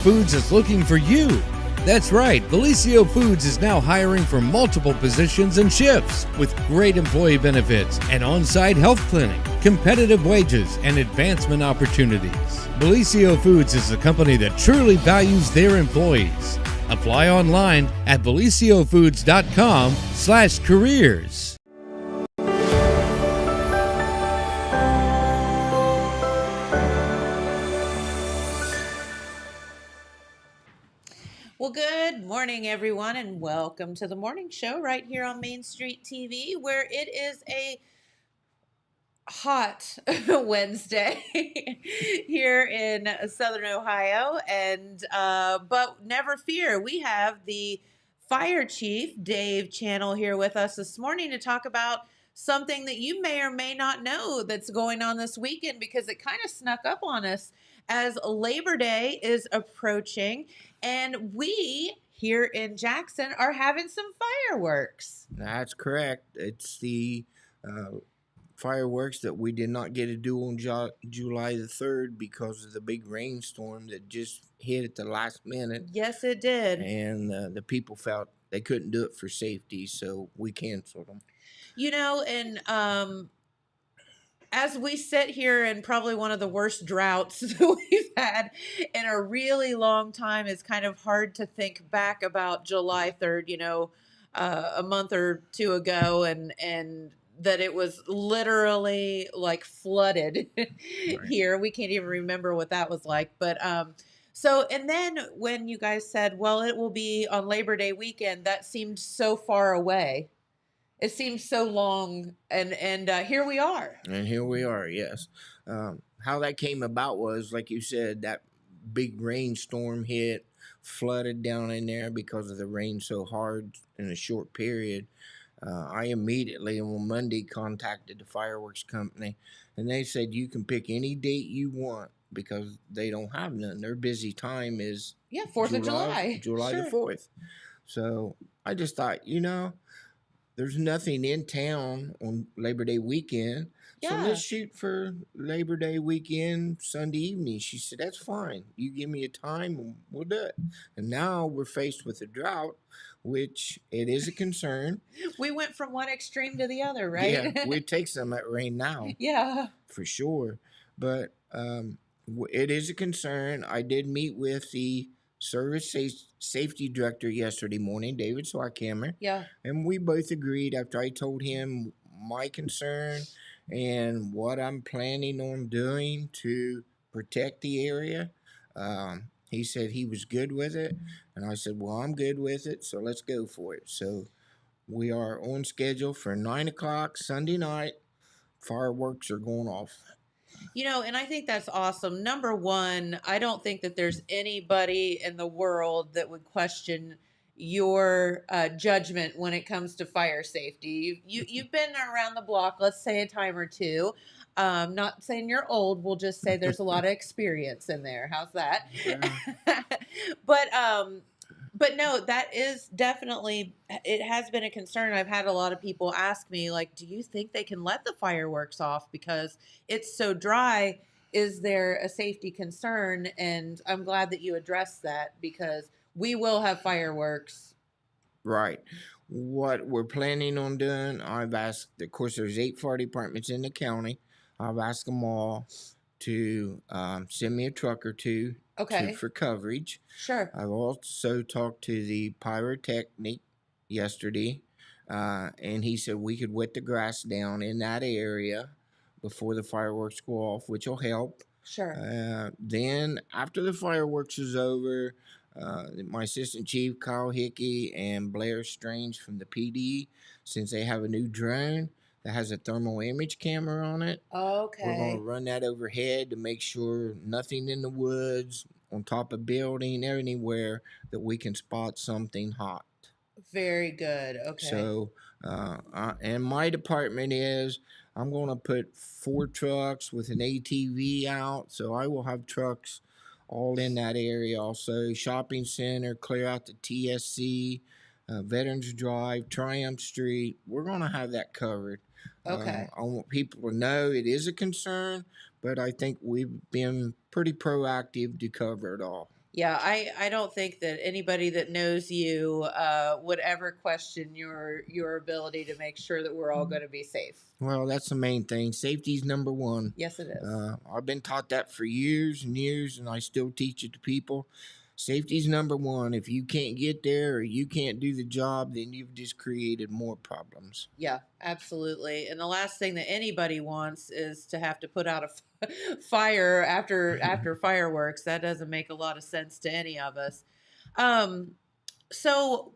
Foods is looking for you. That's right, Valicio Foods is now hiring for multiple positions and shifts with great employee benefits, an on-site health clinic, competitive wages, and advancement opportunities. Valicio Foods is a company that truly values their employees. Apply online at valiciofoods.com/careers. Well, good morning, everyone, and welcome to the morning show right here on Main Street TV, where it is a hot Wednesday here in Southern Ohio. And but never fear, we have the Fire Chief Dave Channell here with us this morning to talk about something that you may or may not know that's going on this weekend, because it kind of snuck up on us as Labor Day is approaching, and we here in Jackson are having some fireworks. That's correct. It's the fireworks that we did not get to do on July the 3rd because of the big rainstorm that just hit at the last minute. Yes, it did. And the people felt they couldn't do it for safety, so we canceled them. You know, and as we sit here in probably one of the worst droughts that we've had in a really long time, it's kind of hard to think back about July 3rd, you know, a month or two ago, and that it was literally like flooded here. We can't even remember what that was like. But so, and then when you guys said, well, it will be on Labor Day weekend, that seemed so far away. It seems so long, and here we are. And here we are, yes. How that came about was, like you said, that big rainstorm hit, flooded down in there because of the rain so hard in a short period. I immediately on Monday contacted the fireworks company, and they said you can pick any date you want because they don't have none. Their busy time is 4th of July. July Sure. the 4th. So I just thought, there's nothing in town on Labor Day weekend. So let's shoot for Labor Day weekend, Sunday evening. She said, that's fine. You give me a time and we'll do it. And now we're faced with a drought, which it is a concern. We went from one extreme to the other, right? Yeah, we take some of that rain now. Yeah. For sure. But it is a concern. I did meet with the Service Safety Director yesterday morning, David Swarkammer. Yeah. And we both agreed after I told him my concern and what I'm planning on doing to protect the area. He said he was good with it. And I said, well, I'm good with it, so let's go for it. So we are on schedule for 9 o'clock Sunday night. Fireworks are going off. You know, and I think that's awesome. Number one, I don't think that there's anybody in the world that would question your judgment when it comes to fire safety. You've been around the block, let's say a time or two. Not saying you're old. We'll just say there's a lot of experience in there. How's that? Yeah. But no, that is definitely, it has been a concern. I've had a lot of people ask me, like, do you think they can let the fireworks off because it's so dry? Is there a safety concern? And I'm glad that you addressed that, because we will have fireworks. Right. What we're planning on doing, I've asked, of course, there's 8 fire departments in the county. I've asked them all to send me a truck or two for coverage. Sure. I've also talked to the pyrotechnic yesterday, and he said we could wet the grass down in that area before the fireworks go off, which will help. Sure. Then after the fireworks is over, my assistant chief, Kyle Hickey, and Blair Strange from the PD, since they have a new drone that has a thermal image camera on it. Okay. We're going to run that overhead to make sure nothing in the woods, on top of building, anywhere that we can spot something hot. Very good. Okay. So, and my department is, I'm going to put 4 trucks with an ATV out. So I will have trucks all in that area. Also, shopping center, clear out the TSC, Veterans Drive, Triumph Street. We're going to have that covered. Okay. I want people to know it is a concern, but I think we've been pretty proactive to cover it all. Yeah, I don't think that anybody that knows you would ever question your ability to make sure that we're all going to be safe. Well, that's the main thing. Safety's number one. Yes, it is. I've been taught that for years and years, and I still teach it to people. Safety's number one. If you can't get there or you can't do the job, then you've just created more problems. Yeah, absolutely. And the last thing that anybody wants is to have to put out a fire after fireworks. That doesn't make a lot of sense to any of us. Um, so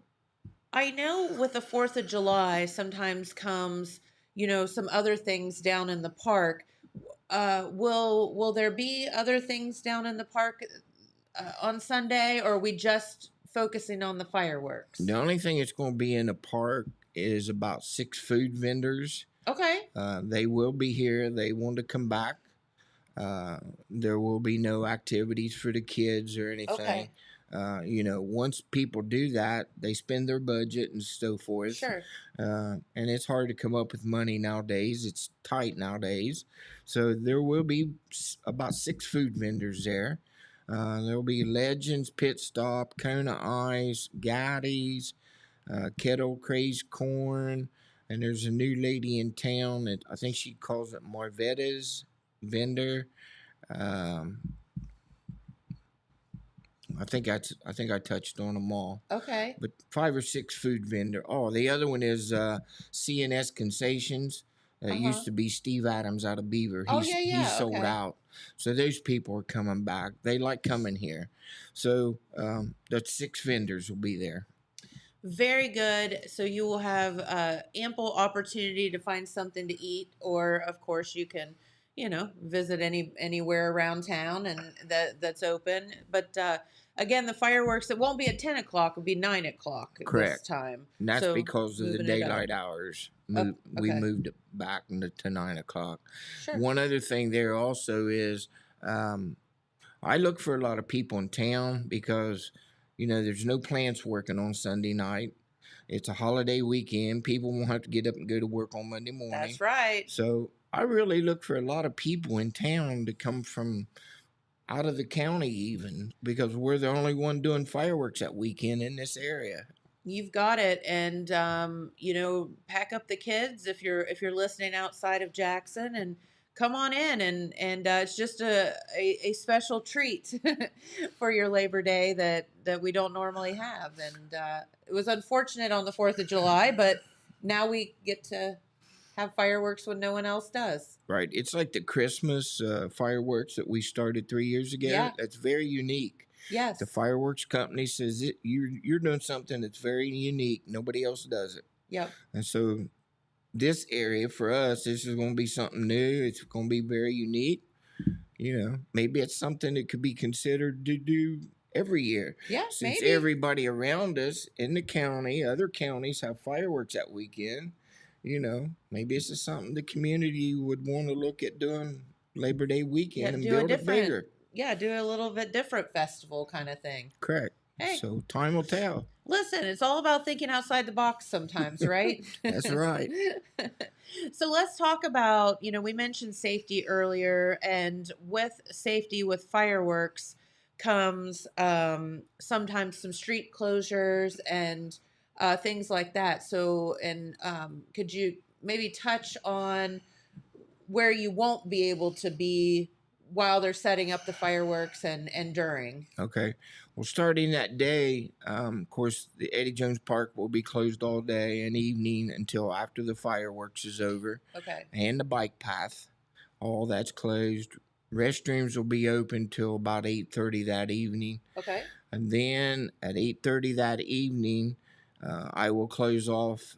I know with the 4th of July sometimes comes, some other things down in the park. Will there be other things down in the park on Sunday, or are we just focusing on the fireworks? The only thing that's going to be in the park is about 6 food vendors. Okay. They will be here. They want to come back. There will be no activities for the kids or anything. Okay. Once people do that, they spend their budget and so forth. Sure. And it's hard to come up with money nowadays. It's tight nowadays. So there will be about 6 food vendors there. There will be Legends, Pit Stop, Kona Ice, Gatti's, Kettle Crazed Corn, and there's a new lady in town that I think she calls it Marvetta's vendor. I think I touched on them all. Okay. But 5 or 6 food vendor. Oh, the other one is CNS Concessions. It used to be Steve Adams out of Beaver. He's sold out. So those people are coming back. They like coming here. So the 6 vendors will be there. Very good. So you will have ample opportunity to find something to eat, or of course you can, visit anywhere around town and that's open. But again, the fireworks, it won't be at 10 o'clock, it'll be 9 o'clock Correct. this time. And that's So because of the moving it up. daylight hours. Okay. We moved it back to 9 o'clock. Sure. One other thing there also is I look for a lot of people in town because, there's no plants working on Sunday night. It's a holiday weekend. People won't have to get up and go to work on Monday morning. That's right. So I really look for a lot of people in town to come from out of the county even, because we're the only one doing fireworks that weekend in this area. You've got it. And pack up the kids if you're listening outside of Jackson, and come on in, and it's just a special treat for your Labor Day that we don't normally have. And it was unfortunate on the 4th of July, but now we get to have fireworks when no one else does. Right. It's like the Christmas fireworks that we started 3 years ago. Yeah. That's very unique. Yes. The fireworks company says you're doing something that's very unique. Nobody else does it. Yep. And so this area for us, this is going to be something new. It's going to be very unique. Maybe it's something that could be considered to do every year. Yeah, Since maybe. everybody around us in the county, other counties have fireworks that weekend. Maybe this is something the community would want to look at doing Labor Day weekend and build it bigger. Yeah, do a little bit different festival kind of thing. Correct. Hey. So time will tell. Listen, it's all about thinking outside the box sometimes, right? That's right. So let's talk about, we mentioned safety earlier, and with safety with fireworks comes sometimes some street closures and things like that. So, and could you maybe touch on where you won't be able to be while they're setting up the fireworks and during? Okay. Well, starting that day, of course, the Eddie Jones Park will be closed all day and evening until after the fireworks is over. Okay. And the bike path, all that's closed. Restrooms will be open till about 8:30 that evening. Okay. And then at 8:30 that evening, I will close off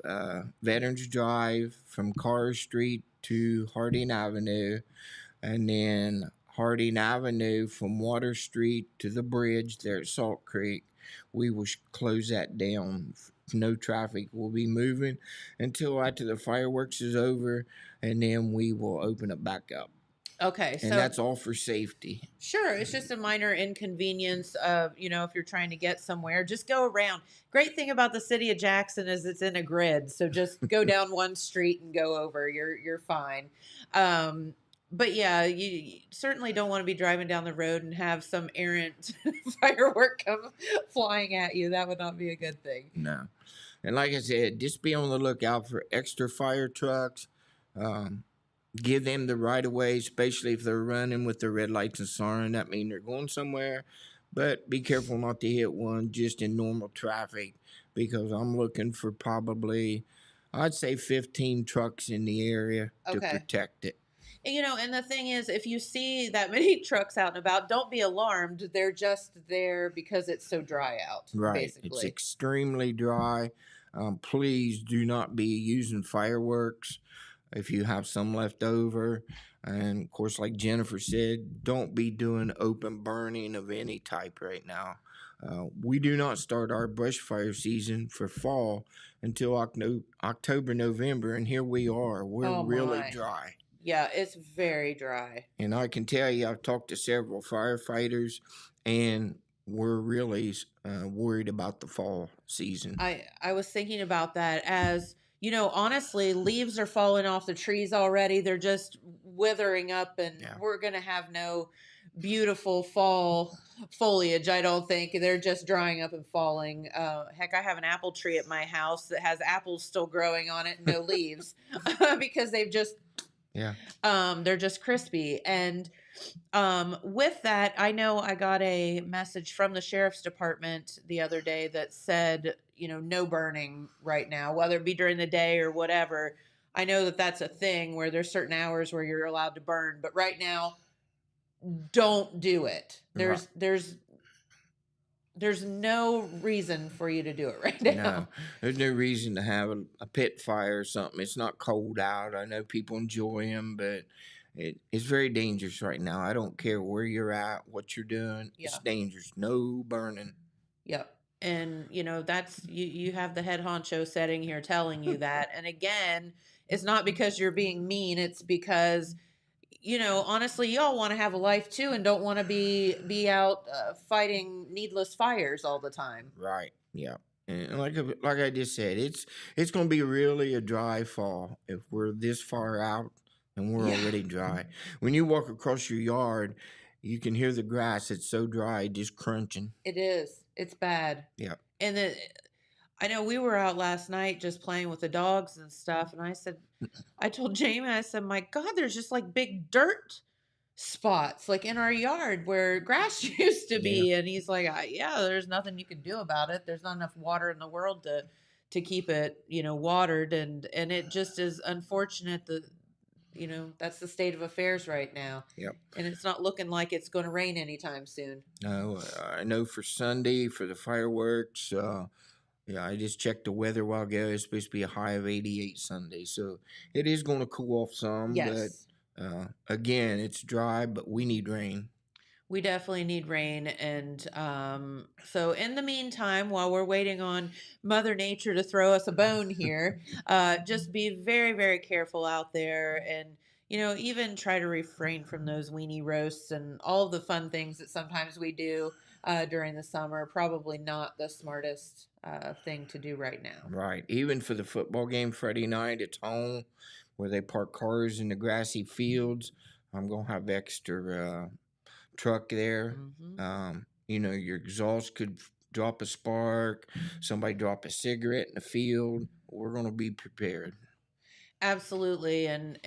Veterans Drive from Carr Street to Harding Avenue, and then Harding Avenue from Water Street to the bridge there at Salt Creek. We will close that down. No traffic will be moving until after the fireworks is over, and then we will open it back up. Okay. And that's all for safety. Sure. It's just a minor inconvenience of, if you're trying to get somewhere, just go around. Great thing about the city of Jackson is it's in a grid. So just go down one street and go over. You're fine. but yeah, you certainly don't want to be driving down the road and have some errant firework come flying at you. That would not be a good thing. No. And like I said, just be on the lookout for extra fire trucks. Um, Give them the right of way, especially if they're running with the red lights and siren. That means they're going somewhere. But be careful not to hit one just in normal traffic, because I'm looking for probably, I'd say 15 trucks in the area to Okay. protect it. And the thing is, if you see that many trucks out and about, don't be alarmed. They're just there because it's so dry out, Right. It's basically. extremely dry. Please do not be using fireworks if you have some left over. And of course, like Jennifer said, don't be doing open burning of any type right now. We do not start our brush fire season for fall until October, November, and here we are. We're Oh really my. dry. Yeah, it's very dry. And I can tell you, I've talked to several firefighters, and we're really worried about the fall season. I was thinking about that as, honestly, leaves are falling off the trees already. They're just withering up, and Yeah. we're going to have no beautiful fall foliage, I don't think. They're just drying up and falling. Heck, I have an apple tree at my house that has apples still growing on it and no leaves because they've just Yeah. they're just crispy. And with that, I know I got a message from the sheriff's department the other day that said, no burning right now, whether it be during the day or whatever. I know that that's a thing where there's certain hours where you're allowed to burn, but right now, don't do it. Right. There's no reason for you to do it right now. No, there's no reason to have a pit fire or something. It's not cold out. I know people enjoy them, but it's very dangerous right now. I don't care where you're at, what you're doing. Yeah. It's dangerous. No burning. Yep. And that's you have the head honcho sitting here telling you that. And again, it's not because you're being mean, it's because honestly, y'all want to have a life too and don't want to be out fighting needless fires all the time. Right. Yeah. And like I just said, it's going to be really a dry fall if we're this far out and we're Yeah. already dry. When you walk across your yard, you can hear the grass. It's so dry, just crunching. It is. It's bad. Yeah. And I know we were out last night just playing with the dogs and stuff. And I told Jamie, I said, my God, there's just like big dirt spots like in our yard where grass used to be. And he's like, yeah, there's nothing you can do about it. There's not enough water in the world to keep it, watered. And it just is unfortunate that, that's the state of affairs right now. Yep. And it's not looking like it's going to rain anytime soon. No, I know for Sunday for the fireworks. Yeah, I just checked the weather a while ago. It's supposed to be a high of 88 Sunday, so it is going to cool off some. Yes. But again, it's dry, but we need rain. We definitely need rain. And so in the meantime, while we're waiting on Mother Nature to throw us a bone here, just be very, very careful out there. And, even try to refrain from those weenie roasts and all the fun things that sometimes we do during the summer. Probably not the smartest thing to do right now. Right. Even for the football game Friday night, it's home where they park cars in the grassy fields. I'm going to have extra truck there. Mm-hmm. Your exhaust could drop a spark, somebody drop a cigarette in the field. We're going to be prepared. Absolutely. And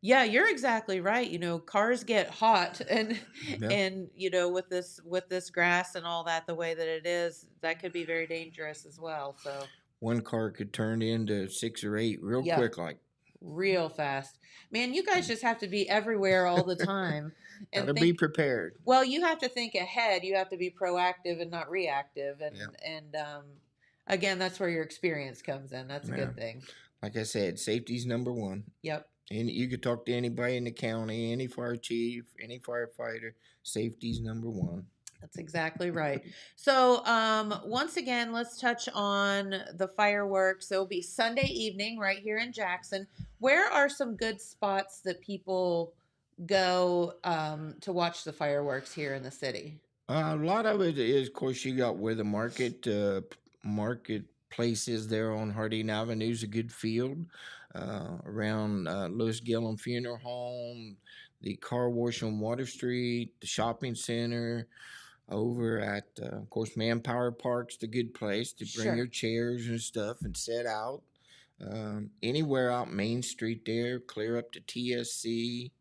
yeah, you're exactly right. Cars get hot and Yeah. and with this grass and all that the way that it is, that could be very dangerous as well. So One car could turn into 6 or 8 real Yeah. quick, like. real fast. Man, you guys just have to be everywhere all the time. And Gotta be prepared. well, you have to think ahead. You have to be proactive and not reactive. And Yeah. and again, that's where your experience comes in. That's a Yeah. good thing. Like I said, safety's number one. Yep. And you could talk to anybody in the county, any fire chief, any firefighter. Safety's number one. That's exactly right. So, once again, let's touch on the fireworks. It'll be Sunday evening right here in Jackson. Where are some good spots that people go to watch the fireworks here in the city? A lot of it is, of course, you got where the market places there on Harding Avenue is a good field. around Lewis Gillum Funeral Home, the car wash on Water Street, the shopping center, over at, of course, Manpower Park's the good place to bring your Sure. chairs and stuff and set out. Anywhere out Main Street there, clear up to TSC.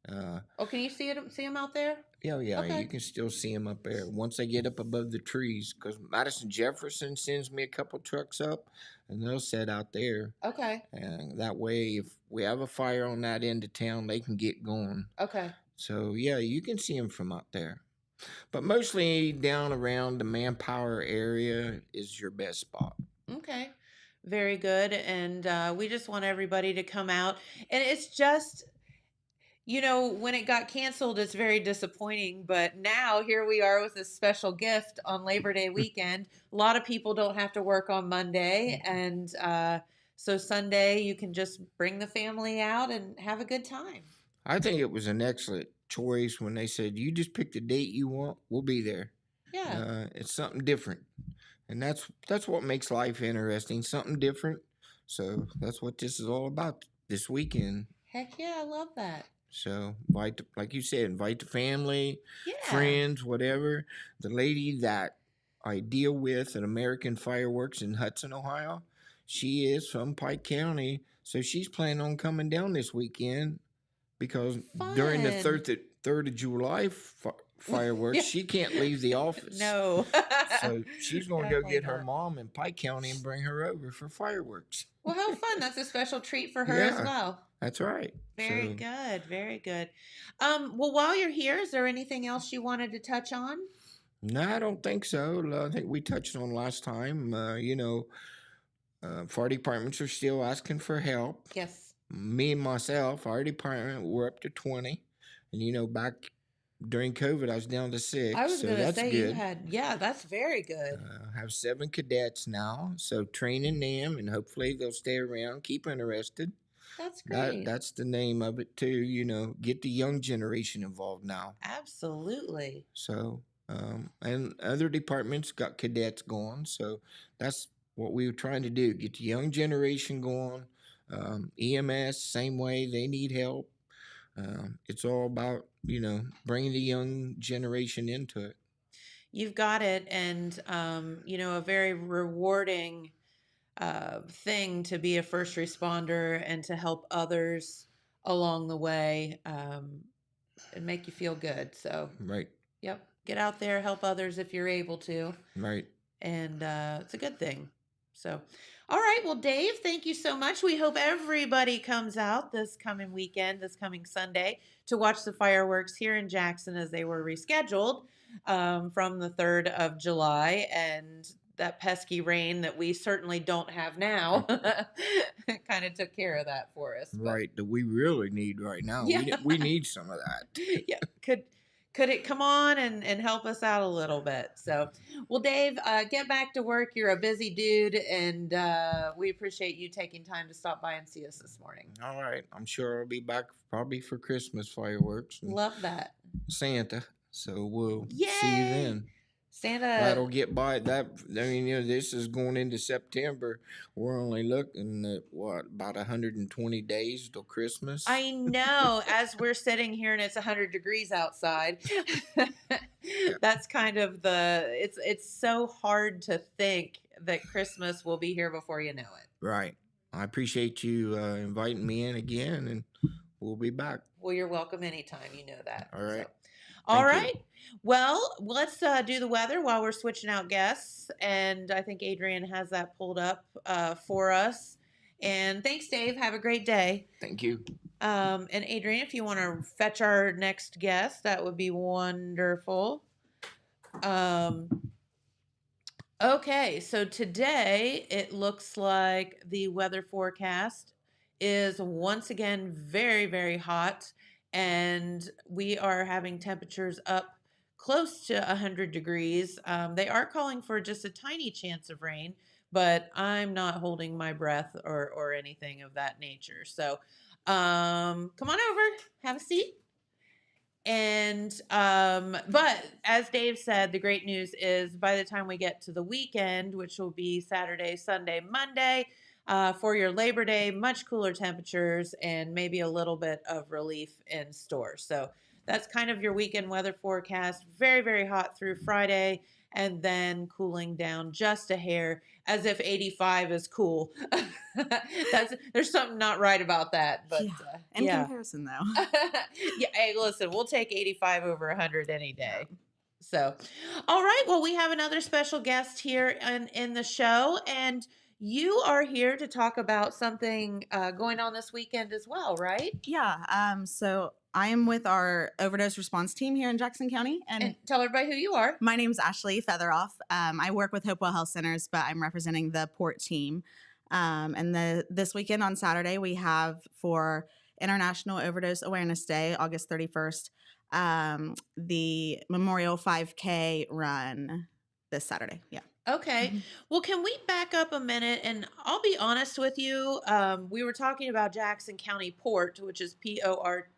Oh, can you see them out there? Yeah, yeah, Okay. you can still see them up there once they get up above the trees. Because Madison Jefferson sends me a couple trucks up, and they'll set out there. Okay. And that way, if we have a fire on that end of town, they can get going. Okay. So yeah, you can see them from out there. But mostly down around the Manpower area is your best spot. Okay. Very good. And we just want everybody to come out. And it's just, when it got canceled, it's very disappointing. But now here we are with this special gift on Labor Day weekend. A lot of people don't have to work on Monday. And so Sunday, you can just bring the family out and have a good time. I think it was an excellent choice when they said, you just pick the date you want, we'll be there. Yeah. It's something different. And that's what makes life interesting, something different. So that's what this is all about this weekend. Heck yeah, I love that. So like you said, invite the family, Yeah. friends, whatever. The lady that I deal with at American Fireworks in Hudson, Ohio, she is from Pike County. So she's planning on coming down this weekend because during the Fun. 3rd of July fireworks, Yeah. she can't leave the office. No. So she's going to go Definitely get her not. mom in Pike County and bring her over for fireworks. Well, how fun. That's a special treat for her as Yeah. well. That's right. Very So, good. Very good. Well, while you're here, is there anything else you wanted to touch on? no, I don't think so. I think we touched on last time. Fire departments are still asking for help. Yes. Me and myself, our department, we're up to 20. And, back during COVID, I was down to 6. I was so going to that's say good. you had, yeah, that's very good. I have 7 cadets now. So training them, and hopefully they'll stay around, keep interested. That's great. That's the name of it too. Get the young generation involved now. Absolutely. So, and other departments got cadets going. So that's what we were trying to do: get the young generation going. EMS, same way, they need help. It's all about bringing the young generation into it. You've got it. And, a very rewarding thing to be a first responder and to help others along the way and make you feel good. So, Right, yep, get out there, help others if you're able to. right. And it's a good thing. So, all right. Well, Dave, thank you so much. We hope everybody comes out this coming weekend, this coming Sunday, to watch the fireworks here in Jackson as they were rescheduled from the 3rd of July. And that pesky rain that we certainly don't have now kind of took care of that for us. But Right, that we really need right now. Yeah. We need some of that. yeah, could it come on and help us out a little bit? So, well, Dave, get back to work. You're a busy dude, and we appreciate you taking time to stop by and see us this morning. All right, I'm sure I'll be back probably for Christmas fireworks and Love that. Santa. So we'll see you Yay! then. Santa. That'll get by. This is going into September. We're only looking at about 120 days till Christmas. I know. As we're sitting here and it's 100 degrees outside, that's kind of it's so hard to think that Christmas will be here before you know it. Right. I appreciate you inviting me in again, and we'll be back. Well, you're welcome anytime. You know that. All right. So. All Thank you. right. Well, let's do the weather while we're switching out guests. And I think Adrian has that pulled up for us. And thanks, Dave. Have a great day. Thank you. And Adrian, if you want to fetch our next guest, that would be wonderful. Okay, so today it looks like the weather forecast is once again very, very hot. And we are having temperatures up close to 100 degrees. They are calling for just a tiny chance of rain, but I'm not holding my breath or anything of that nature. So come on over, have a seat. And but as Dave said, the great news is by the time we get to the weekend, which will be Saturday, Sunday, Monday, for your Labor Day, much cooler temperatures and maybe a little bit of relief in stores. So that's kind of your weekend weather forecast. Very, very hot through Friday and then cooling down just a hair, as if 85 is cool. There's something not right about that, but Yeah. In yeah. comparison, though. Yeah, hey, listen, we'll take 85 over 100 any Yeah. day. So, all right. Well, we have another special guest here in the show, and you are here to talk about something going on this weekend as well, right? Yeah. So I am with our overdose response team here in Jackson County, And and tell everybody who you are. my name is Ashley Fetherolf. I work with Hopewell Health Centers, but I'm representing the Port team. And this weekend on Saturday, we have for International Overdose Awareness Day, August 31st, the Memorial 5K run this Saturday. Yeah. Okay. Mhm. Well, can we back up a minute? And I'll be honest with you. We were talking about Jackson County Port, which is PORT.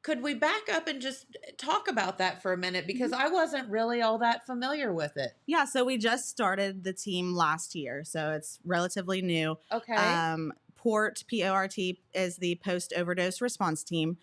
Could we back up and just talk about that for a minute? Because I wasn't really all that familiar with it. Yeah, so we just started the team last year, so it's relatively new. Okay. PORT, P-O-R-T, is the post overdose response team.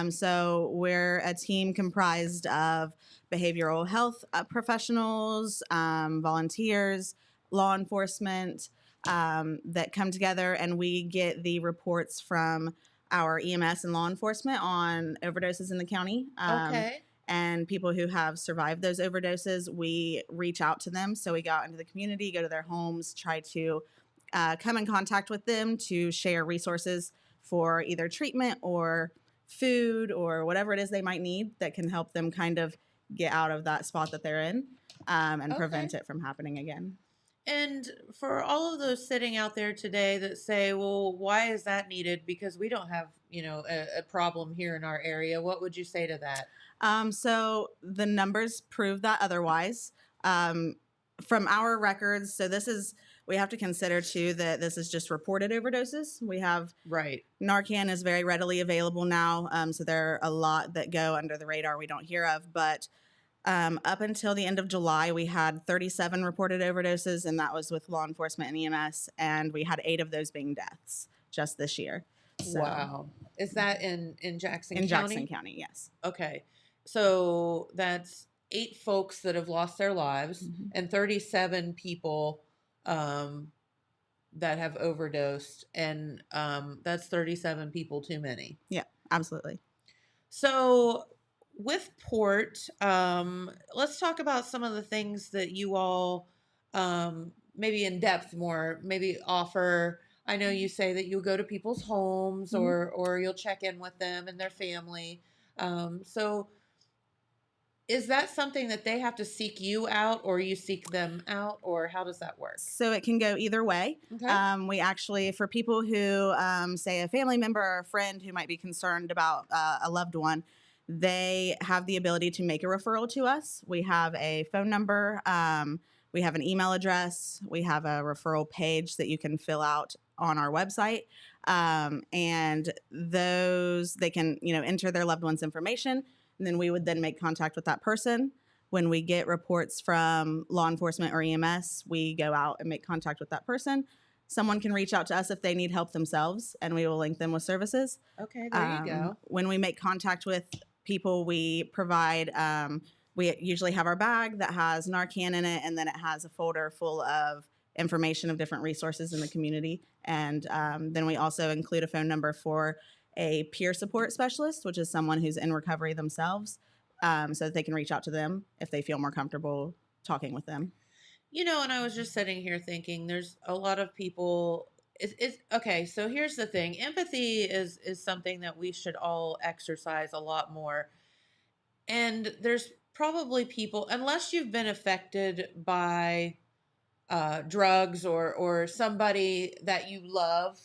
So we're a team comprised of behavioral health professionals, volunteers, law enforcement that come together, and we get the reports from our EMS and law enforcement on overdoses in the county. Okay. And people who have survived those overdoses, we reach out to them. So we go out into the community, go to their homes, try to come in contact with them to share resources for either treatment or food or whatever it is they might need that can help them kind of get out of that spot that they're in and prevent it from happening again. And for all of those sitting out there today that say, well, why is that needed? Because we don't have, a problem here in our area. What would you say to that? So the numbers prove that otherwise. From our records, so we have to consider too that this is just reported overdoses. We have Right. Narcan is very readily available now. So there are a lot that go under the radar we don't hear of. But up until the end of July, we had 37 reported overdoses, and that was with law enforcement and EMS. And we had 8 of those being deaths just this year. So, Wow. Is that in Jackson County? in Jackson County, yes. Okay. So that's 8 folks that have lost their lives and 37 people that have overdosed. And that's 37 people too many. Yeah, absolutely. So with Port, let's talk about some of the things that you all maybe in depth more, maybe offer. I know you say that you'll go to people's homes or you'll check in with them and their family. So is that something that they have to seek you out or you seek them out, or how does that work? So it can go either way. Okay. We actually, for people who, say, a family member or a friend who might be concerned about a loved one, they have the ability to make a referral to us. We have a phone number. We have an email address. We have a referral page that you can fill out on our website. And those, they can, enter their loved one's information. And then we would then make contact with that person. When we get reports from law enforcement or EMS, we go out and make contact with that person. Someone can reach out to us if they need help themselves, and we will link them with services. Okay, there you go. When we make contact with people, we provide, we usually have our bag that has Narcan in it, and then it has a folder full of information of different resources in the community. And then we also include a phone number for a peer support specialist, which is someone who's in recovery themselves, so that they can reach out to them if they feel more comfortable talking with them. And I was just sitting here thinking there's a lot of people. It's okay. So here's the thing. Empathy is something that we should all exercise a lot more. And there's probably people, unless you've been affected by drugs or somebody that you love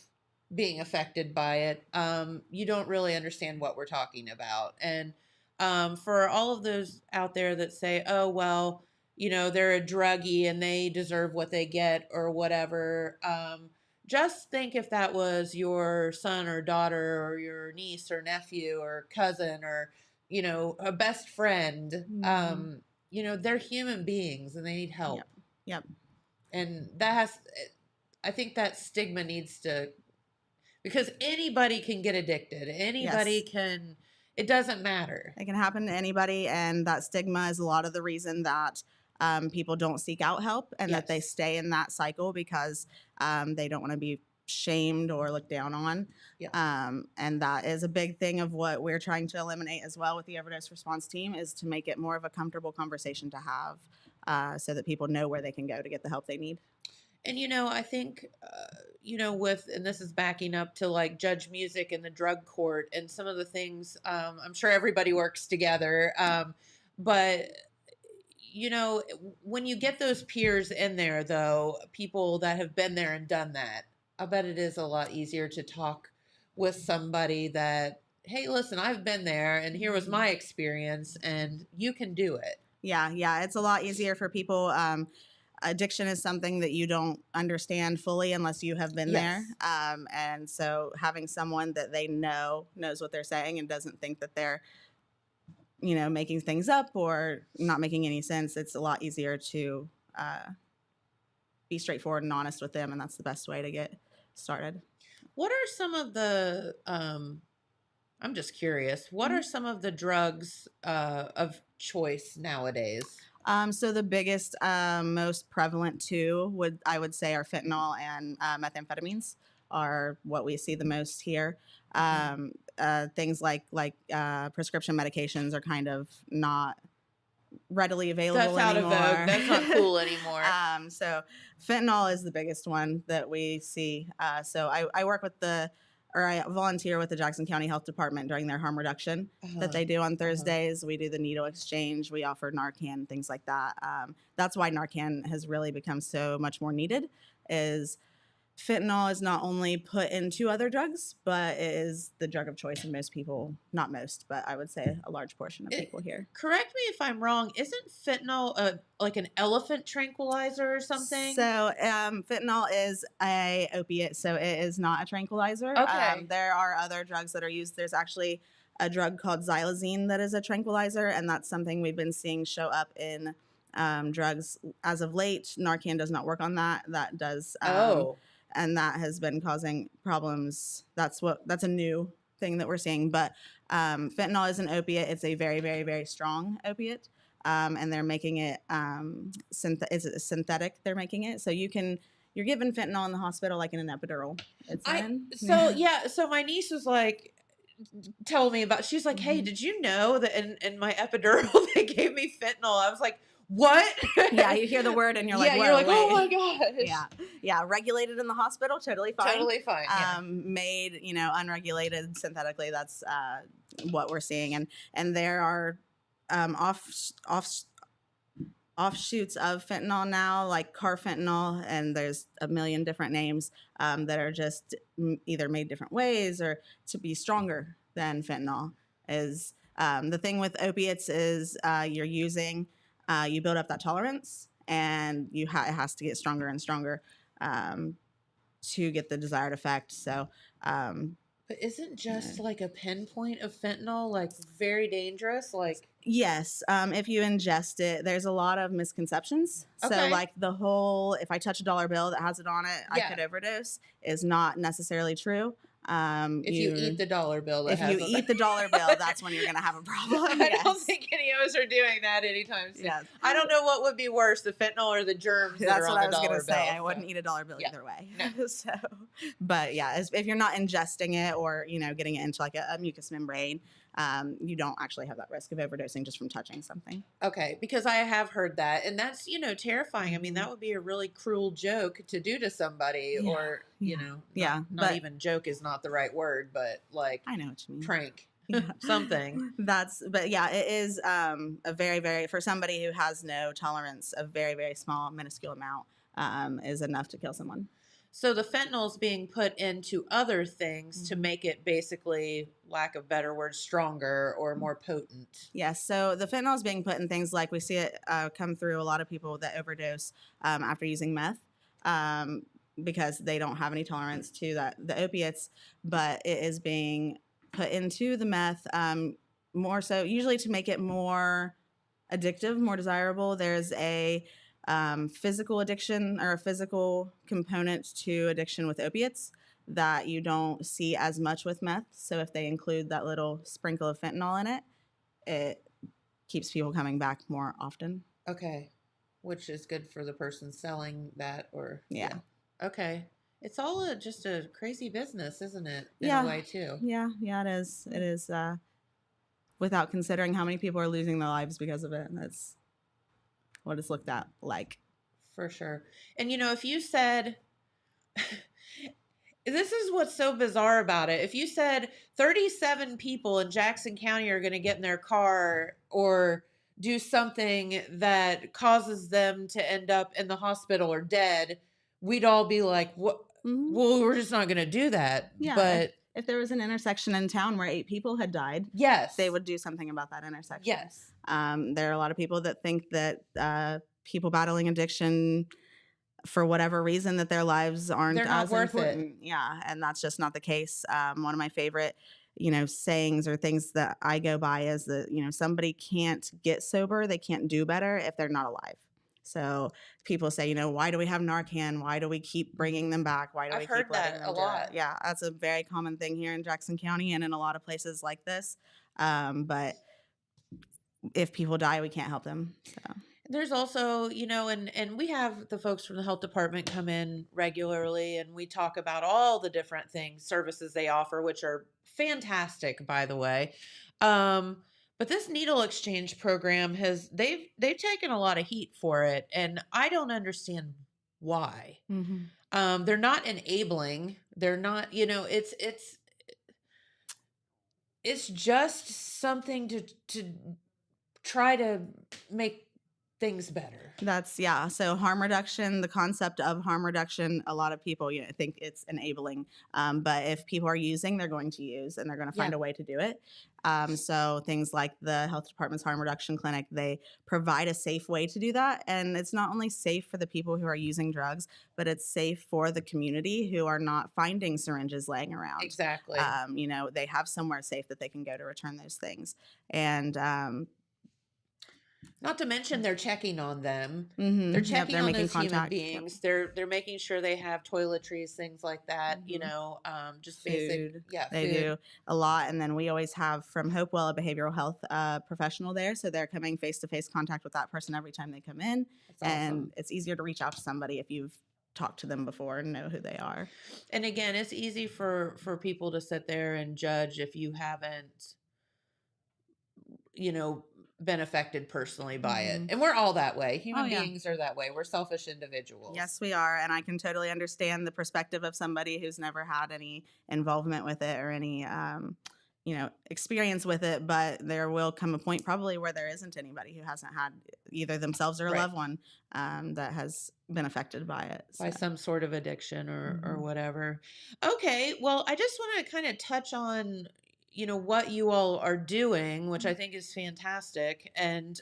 being affected by it, you don't really understand what we're talking about. And for all of those out there that say, oh, well, they're a druggie and they deserve what they get or whatever, just think if that was your son or daughter or your niece or nephew or cousin or, a best friend. They're human beings and they need help. Yep. And that I think that stigma needs to, because anybody can get addicted. Anybody Yes. can, it doesn't matter. It can happen to anybody, and that stigma is a lot of the reason that people don't seek out help and that they Yes. stay in that cycle because they don't want to be shamed or looked down on. Yeah. And that is a big thing of what we're trying to eliminate as well with the overdose response team, is to make it more of a comfortable conversation to have so that people know where they can go to get the help they need. And I think with, and this is backing up to like Judge Music and the drug court and some of the things. I'm sure everybody works together, but when you get those peers in there, though, people that have been there and done that, I bet it is a lot easier to talk with somebody that, hey, listen, I've been there and here was my experience and you can do it. Yeah, it's a lot easier for people. Addiction is something that you don't understand fully unless you have been Yes. there. And so having someone that they knows what they're saying and doesn't think that they're, making things up or not making any sense, it's a lot easier to be straightforward and honest with them. And that's the best way to get started. What are some of the, I'm just curious, what are some of the drugs of choice nowadays? So the biggest, most prevalent two I would say are fentanyl and methamphetamines are what we see the most here. Things like prescription medications are kind of not readily available That's out anymore. of vogue. That's not cool anymore. So fentanyl is the biggest one that we see. So I work with I volunteer with the Jackson County Health Department during their harm reduction that they do on Thursdays. We do the needle exchange. We offer Narcan, things like that. That's why Narcan has really become so much more needed, is fentanyl is not only put into other drugs, but it is the drug of choice in most people. Not most, but I would say a large portion of people here. Correct me if I'm wrong. Isn't fentanyl like an elephant tranquilizer or something? So fentanyl is a opiate, so it is not a tranquilizer. Okay. There are other drugs that are used. There's actually a drug called xylazine that is a tranquilizer, and that's something we've been seeing show up in drugs as of late. Narcan does not work on that. That does. And that has been causing problems. That's a new thing that we're seeing. But fentanyl is an opiate. It's a very, very, very strong opiate. And they're making it it's synthetic. They're making it so you're given fentanyl in the hospital like in an epidural. So my niece was like telling me about. She's like, "Hey, did you know that in my epidural they gave me fentanyl?" I was like, "What?" Yeah, you hear the word and you're like, "You're like, wait. oh my gosh." Yeah, regulated in the hospital, totally fine. Totally fine. Yeah. Made unregulated synthetically. That's what we're seeing, and there are offshoots of fentanyl now, like carfentanil, and there's a million different names that are just either made different ways or to be stronger than fentanyl. Is the thing with opiates is you build up that tolerance, and it has to get stronger and stronger to get the desired effect. So but isn't just like a pinpoint of fentanyl like very dangerous? Like, yes, if you ingest it, there's a lot of misconceptions. Okay. So like the whole, if I touch a dollar bill that has it on it, I could overdose, is not necessarily true. If you eat the dollar bill, eat the dollar bill, that's when you're going to have a problem. I don't think any of us are doing that anytime soon. Yes. I don't know what would be worse, the fentanyl or the germs that That's are what on I the was dollar going to say. bill. I wouldn't eat a dollar bill Yeah. either way. No. So, but yeah, if you're not ingesting it or getting it into like a mucous membrane, you don't actually have that risk of overdosing just from touching something. Okay, because I have heard that, and that's terrifying. I mean, that would be a really cruel joke to do to somebody, or not even joke is not the right word, but like I know what you mean. Prank. Yeah. Something. It is a very, very, for somebody who has no tolerance, a very, very small, minuscule amount is enough to kill someone. So the fentanyl is being put into other things to make it basically, lack of better words, stronger or more potent. Yes. So the fentanyl is being put in things like we see it come through a lot of people that overdose after using meth because they don't have any tolerance to the opiates, but it is being put into the meth more so usually to make it more addictive, more desirable. There's a physical addiction or a physical component to addiction with opiates that you don't see as much with meth. So if they include that little sprinkle of fentanyl in it, it keeps people coming back more often. Okay. Which is good for the person selling that or Yeah. Okay. It's all just a crazy business, isn't it? In Yeah. a way too. Yeah, it is. It is without considering how many people are losing their lives because of it. And that's what it's looked at like. For sure. And if you said this is what's so bizarre about it. If you said 37 people in Jackson County are going to get in their car or do something that causes them to end up in the hospital or dead, we'd all be like, "What? Mm-hmm. Well, we're just not going to do that." Yeah, but if there was an intersection in town where 8 people had died, yes, they would do something about that intersection. Yes. There are a lot of people that think that people battling addiction, for whatever reason, that their lives aren't They're not as worth important. it. Yeah, and that's just not the case. One of my favorite, sayings or things that I go by is that, somebody can't get sober, they can't do better if they're not alive. So people say, why do we have Narcan? Why do we keep bringing them back? Why do we I've keep heard letting that them a do lot. it? Yeah, that's a very common thing here in Jackson County and in a lot of places like this. But if people die, we can't help them. So. There's also, and we have the folks from the health department come in regularly and we talk about all the different services they offer, which are fantastic, by the way. But this needle exchange program they've taken a lot of heat for it, and I don't understand why. Mm-hmm. They're not enabling. They're not, it's just something to try to make things better. So harm reduction, the concept of harm reduction, a lot of people, think it's enabling. But if people are using, they're going to use and they're going to find a way to do it. So things like the health department's harm reduction clinic, they provide a safe way to do that. And it's not only safe for the people who are using drugs, but it's safe for the community who are not finding syringes laying around. Exactly. They have somewhere safe that they can go to return those things. And, not to mention they're checking on them. Mm-hmm. They're checking on those contact. human beings. Yep. They're making sure they have toiletries, things like that. Mm-hmm. Just food. basic. Yeah, they do a lot. And then we always have from Hopewell a behavioral health professional there, so they're coming face-to-face contact with that person every time they come in. That's awesome. And it's easier to reach out to somebody if you've talked to them before and know who they are. And again, it's easy for people to sit there and judge if you haven't, been affected personally by it. And we're all that way. Human beings are that way. We're selfish individuals. Yes, we are. And I can totally understand the perspective of somebody who's never had any involvement with it or any, experience with it. But there will come a point probably where there isn't anybody who hasn't had either themselves or a loved one that has been affected by it. By some sort of addiction or whatever. Okay. Well, I just want to kind of touch on what you all are doing, which I think is fantastic. And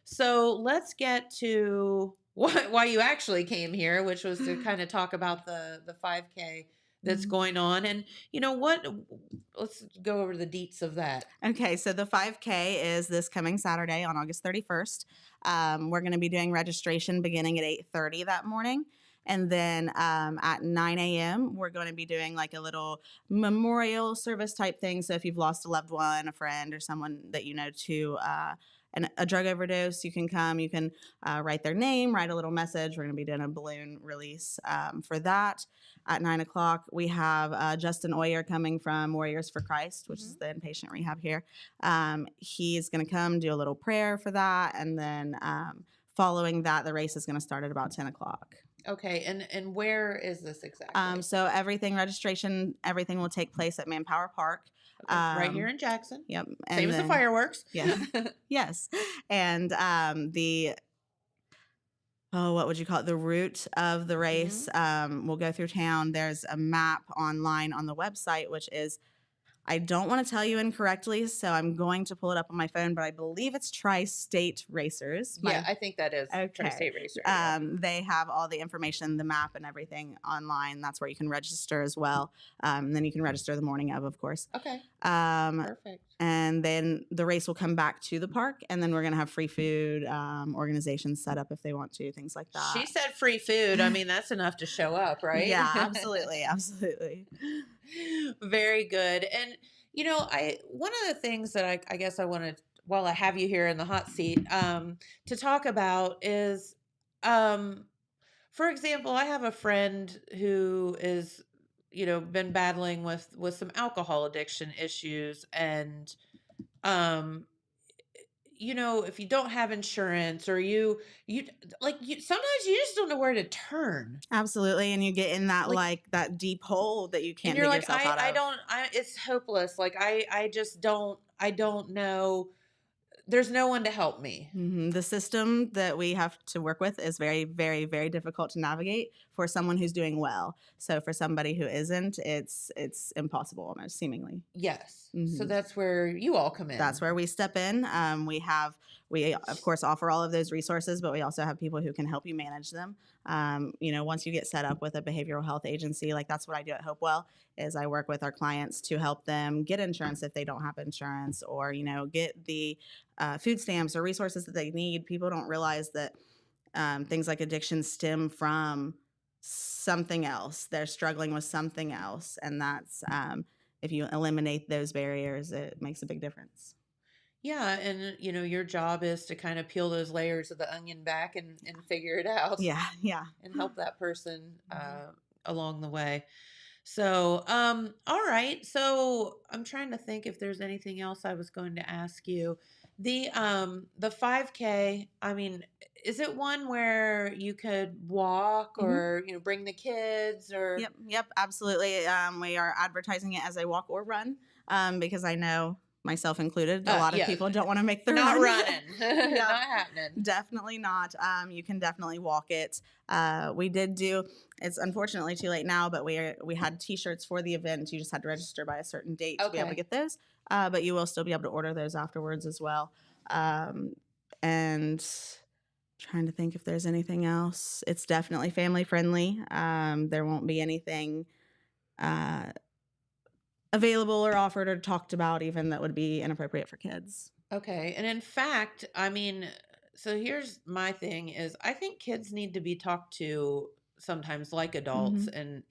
so let's get to why you actually came here, which was to kind of talk about the 5K that's going on. And let's go over the deets of that. Okay, so the 5K is this coming Saturday on August 31st. We're going to be doing registration beginning at 8:30 that morning. And then at 9 a.m., we're going to be doing like a little memorial service type thing. So if you've lost a loved one, a friend, or someone that you know to a drug overdose, you can come. You can write their name, write a little message. We're going to be doing a balloon release for that. At 9 o'clock, we have Justin Oyer coming from Warriors for Christ, which is the inpatient rehab here. He's going to come do a little prayer for that. And then following that, the race is going to start at about 10 o'clock. Okay, and where is this exactly? So registration, everything will take place at Manpower Park. Okay, right here in Jackson. Yep. Same as the fireworks. Yeah. Yes. And what would you call it? The route of the race will go through town. There's a map online on the website, which is, I don't want to tell you incorrectly, so I'm going to pull it up on my phone, but I believe it's Tri-State Racers. I think that is Tri-State Racers. They have all the information, the map and everything online. That's where you can register as well. And then you can register the morning of course. Okay. Perfect. and then the race will come back to the park, and then we're going to have free food, organizations set up if they want to, things like that. She said free food. I mean, that's enough to show up, right? Yeah, absolutely. Absolutely. Very good. And one of the things that I guess I wanted, while I have you here in the hot seat, to talk about is, for example, I have a friend who is, been battling with some alcohol addiction issues, and if you don't have insurance, or you sometimes you just don't know where to turn. Absolutely. And you get in that that deep hole that you can't And you're dig like, yourself out of. it's hopeless. Like I just I don't know. There's no one to help me. The system that we have to work with is very, very, very difficult to navigate for someone who's doing well. So for somebody who isn't, it's impossible almost, seemingly. Yes. So that's where you all come in. That's where we step in. We of course offer all of those resources, but we also have people who can help you manage them. Once you get set up with a behavioral health agency, like that's what I do at Hopewell, is I work with our clients to help them get insurance if they don't have insurance, or get the food stamps or resources that they need. People don't realize that things like addiction stem from something else. They're struggling with something else, and that's if you eliminate those barriers, it makes a big difference. Yeah, and your job is to kind of peel those layers of the onion back and figure it out. Yeah, and help that person along the way. So, all right. So I'm trying to think if there's anything else I was going to ask you. The 5K, I mean, is it one where you could walk or bring the kids, or? Yep, absolutely. We are advertising it as a walk or run, because I know, myself included, a lot of people don't want to make the not run. running. Not happening. Definitely not. You can definitely walk it. We did do, it's unfortunately too late now, but we had t-shirts for the event. You just had to register by a certain date to be able to get those. But you will still be able to order those afterwards as well. And trying to think if there's anything else. It's definitely family friendly. There won't be anything available or offered or talked about even that would be inappropriate for kids. Okay. And in fact, I mean, so here's my thing is, I think kids need to be talked to sometimes like adults, and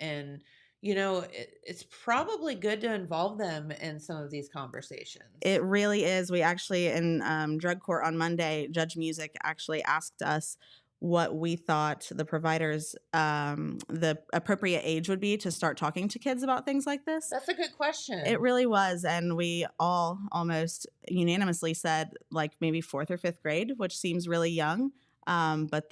it's probably good to involve them in some of these conversations. It really is. We actually, in drug court on Monday, Judge Music actually asked us what we thought the providers, the appropriate age would be to start talking to kids about things like this. That's a good question. It really was. And we all almost unanimously said like maybe 4th or 5th grade, which seems really young. But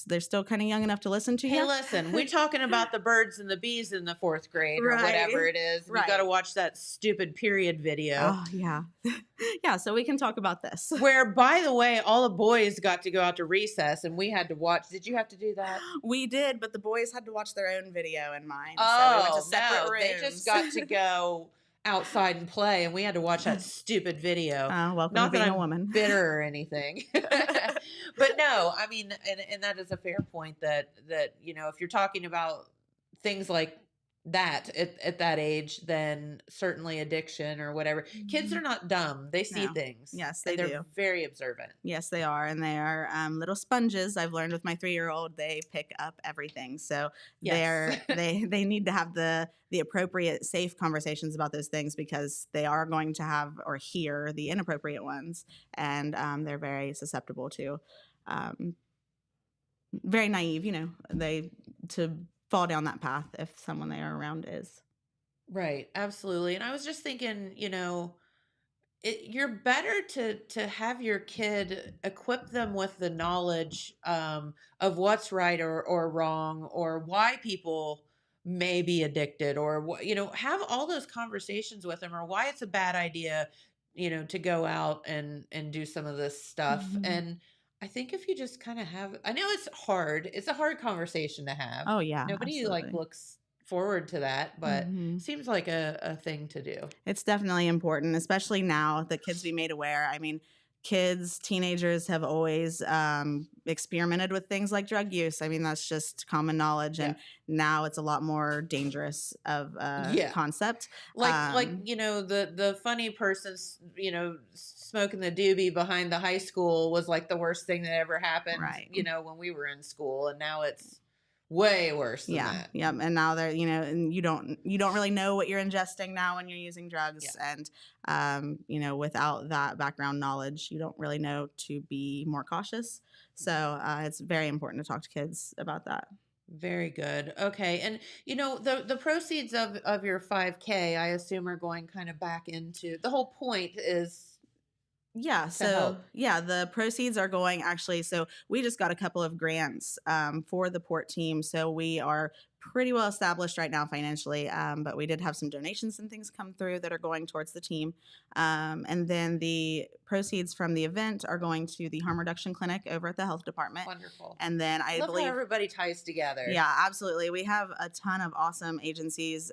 they're still kind of young enough to listen to you. Hey, listen, we're talking about the birds and the bees in the 4th grade or whatever it is. We got to watch that stupid period video. Oh, yeah. Yeah, so we can talk about this. Where, by the way, all the boys got to go out to recess and we had to watch. Did you have to do that? We did, but the boys had to watch their own video and mine. Oh, so we went to separate rooms. They just got to go outside and play, and we had to watch that stupid video. Welcome Not to being that I'm a woman. bitter or anything. But no, I mean, and that is a fair point that if you're talking about things like that at that age, then certainly addiction or whatever. Kids are not dumb. They see things. Yes, they they're do. Very observant. Yes, they are. And they are little sponges. I've learned with my 3-year-old, they pick up everything. So they need to have the appropriate, safe conversations about those things, because they are going to have or hear the inappropriate ones. And they're very susceptible to, very naive, to fall down that path if someone they are around is. Right. Absolutely. And I was just thinking, you're better to have your kid, equip them with the knowledge of what's right or wrong, or why people may be addicted, or have all those conversations with them, or why it's a bad idea, to go out and do some of this stuff. And I think if you just kind of I know it's hard. It's a hard conversation to have. Oh yeah. Nobody absolutely. looks forward to that, but seems like a thing to do. It's definitely important, especially now that kids be made aware. I mean, kids, teenagers have always experimented with things like drug use. I mean, that's just common knowledge, and now it's a lot more dangerous of a concept. Like the funny person, smoking the doobie behind the high school was like the worst thing that ever happened. Right. When we were in school, and now it's way worse than that. Yeah. And now they're, and you don't really know what you're ingesting now when you're using drugs. And, without that background knowledge, you don't really know to be more cautious. So it's very important to talk to kids about that. Very good. Okay. And, the proceeds of your 5K, I assume, are going kind of back into, the whole point is. Yeah. So, the proceeds are going so we just got a couple of grants for the port team. So we are pretty well established right now financially, but we did have some donations and things come through that are going towards the team. And then the proceeds from the event are going to the harm reduction clinic over at the health department. Wonderful. And then I love believe how everybody ties together. Yeah, absolutely. We have a ton of awesome agencies,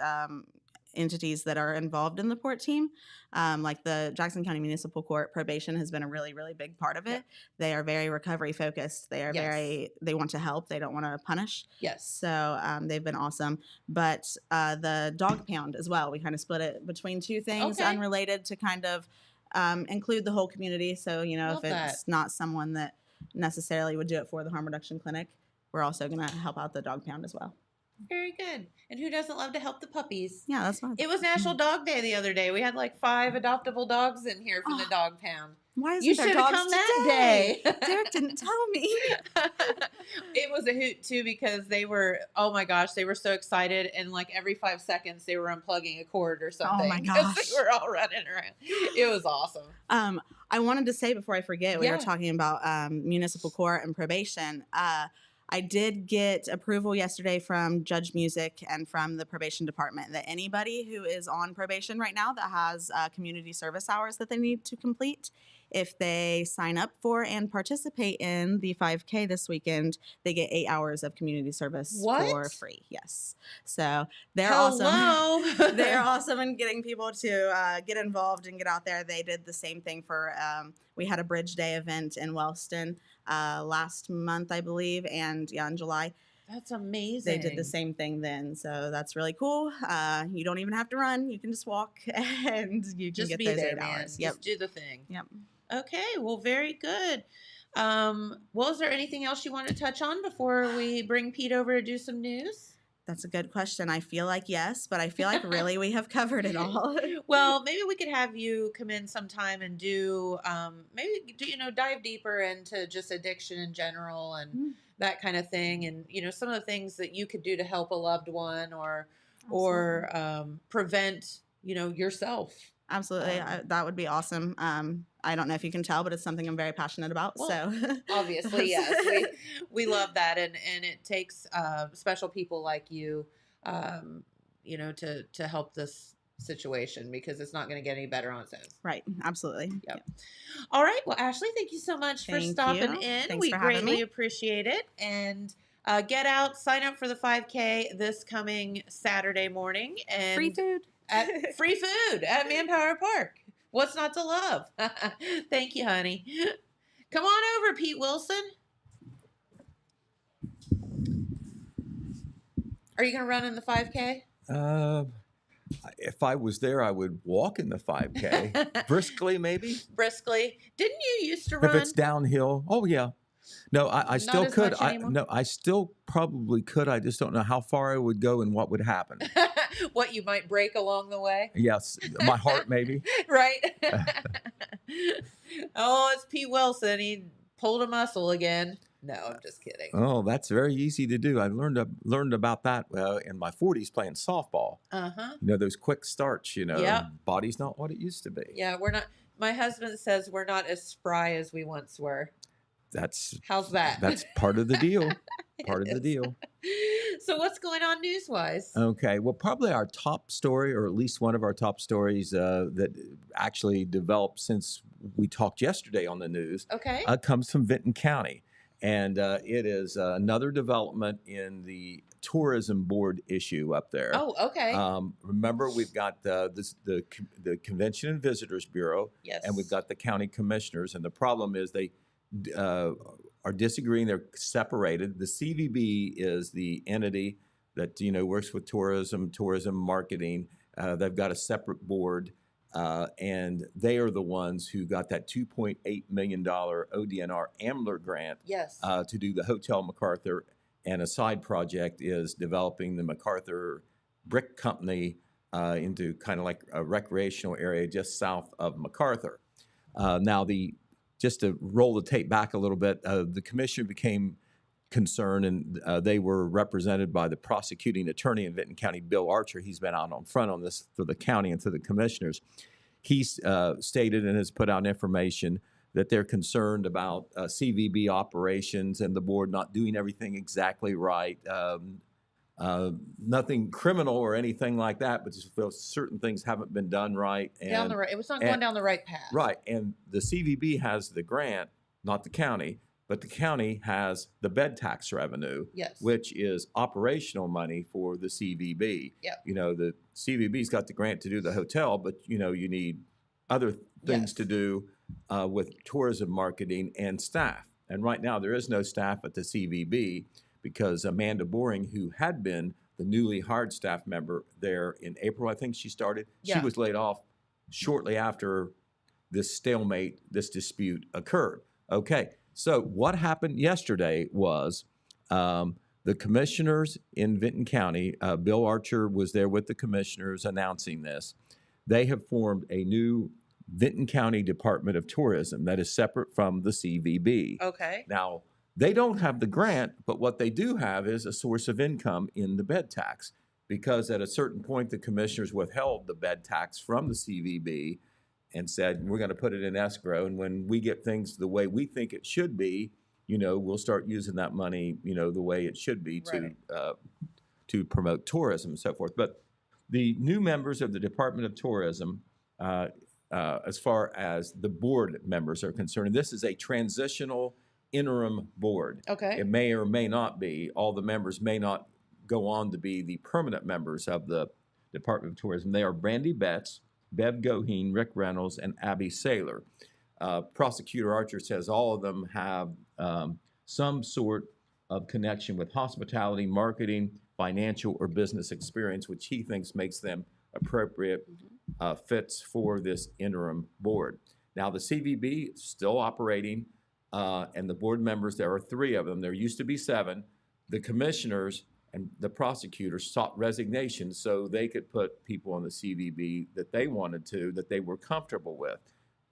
entities that are involved in the port team, like the Jackson County Municipal Court. Probation has been a really, really big part of it. Yep. They are very recovery focused. They are they want to help. They don't want to punish. Yes. So they've been awesome. But the dog pound as well, we kind of split it between two things unrelated to kind of include the whole community. So, if it's not someone that necessarily would do it for the harm reduction clinic, we're also going to help out the dog pound as well. Very good. And who doesn't love to help the puppies? Yeah, that's fine. It was National Dog Day the other day. We had like 5 adoptable dogs in here from the dog pound. Why isn't you there should have dogs come that day. Derek didn't tell me. It was a hoot too, because they were, oh my gosh, they were so excited, and like every 5 seconds they were unplugging a cord or something. Oh my gosh. They were all running around. It was awesome. I wanted to say before I forget, we were talking about municipal court and probation. I did get approval yesterday from Judge Music and from the probation department that anybody who is on probation right now that has community service hours that they need to complete, if they sign up for and participate in the 5K this weekend, they get 8 hours of community service for free. Yes. So they're awesome. They're awesome in getting people to get involved and get out there. They did the same thing for, we had a Bridge Day event in Wellston last month, I believe, and in July. That's amazing. They did the same thing then, so that's really cool. You don't even have to run; you can just walk, and you can just get be those there, 8 hours. Yep. Just do the thing. Yep. Okay. Well, very good. Well, is there anything else you want to touch on before we bring Pete over to do some news? That's a good question. I feel like yes, but I feel like really we have covered it all. Well, maybe we could have you come in sometime and do dive deeper into just addiction in general and that kind of thing, and some of the things that you could do to help a loved one or prevent yourself. Absolutely. That would be awesome. I don't know if you can tell, but it's something I'm very passionate about. Well, so obviously, yes, we love that. And it takes special people like you, to help this situation, because it's not going to get any better on its own. Right. Absolutely. Yep. All right. Well, Ashley, thank you so much for stopping in. Thanks we for having greatly me. appreciate it. And get out, sign up for the 5K this coming Saturday morning. And free food. Free food at Manpower Park. What's not to love? Thank you, honey. Come on over, Pete Wilson. Are you going to run in the 5K? If I was there, I would walk in the 5K. Briskly, maybe? Briskly. Didn't you used to run? If it's downhill. Oh, yeah. No, I still could. I still probably could. I just don't know how far I would go and what would happen. What, you might break along the way? Yes. My heart, maybe. Right. Oh, it's Pete Wilson. He pulled a muscle again. No, I'm just kidding. Oh, that's very easy to do. I learned about that in my 40s playing softball. Uh-huh. Those quick starts, Yep. Body's not what it used to be. Yeah, we're not. My husband says we're not as spry as we once were. How's that? That's part of the deal. Part of the deal. So what's going on news-wise? Okay. Well, probably our top story, or at least one of our top stories that actually developed since we talked yesterday on the news, Okay. comes from Vinton County. And it is another development in the tourism board issue up there. Oh, okay. Remember, we've got the Convention and Visitors Bureau, Yes. and we've got the county commissioners. And the problem is they are disagreeing. They're separated. The CVB is the entity that works with tourism marketing. They've got a separate board. And they are the ones who got that $2.8 million ODNR Ambler grant Yes. to do the Hotel MacArthur. And a side project is developing the MacArthur Brick Company into kind of like a recreational area just south of MacArthur. Now, just to roll the tape back a little bit, the commission became concerned, and they were represented by the prosecuting attorney in Vinton County, Bill Archer. He's been out on front on this for the county and to the commissioners. He's stated and has put out information that they're concerned about CVB operations and the board not doing everything exactly right. Nothing criminal or anything like that, but just feel certain things haven't been done right. And, it was not going down the right path. Right, and the CVB has the grant, not the county. But the county has the bed tax revenue, yes, which is operational money for the CVB. Yep. The CVB's got the grant to do the hotel, but you need other things to do with tourism marketing and staff. And right now there is no staff at the CVB because Amanda Boring, who had been the newly hired staff member there in April, I think she started, she was laid off shortly after this stalemate, this dispute occurred. Okay. So what happened yesterday was the commissioners in Vinton County, Bill Archer was there with the commissioners announcing this. They have formed a new Vinton County Department of Tourism that is separate from the CVB. Okay. Now, they don't have the grant, but what they do have is a source of income in the bed tax, because at a certain point, the commissioners withheld the bed tax from the CVB and said, we're going to put it in escrow. And when we get things the way we think it should be, we'll start using that money, the way it should be to promote tourism and so forth. But the new members of the Department of Tourism, as far as the board members are concerned, and this is a transitional interim board. Okay. It may or may not be. All the members may not go on to be the permanent members of the Department of Tourism. They are Brandy Betts, Bev Goheen, Rick Reynolds, and Abby Saylor. Prosecutor Archer says all of them have some sort of connection with hospitality, marketing, financial, or business experience, which he thinks makes them appropriate fits for this interim board. Now, the CVB is still operating, and the board members, there are 3 of them. There used to be 7. The commissioners and the prosecutors sought resignation so they could put people on the CVB that they wanted to, that they were comfortable with.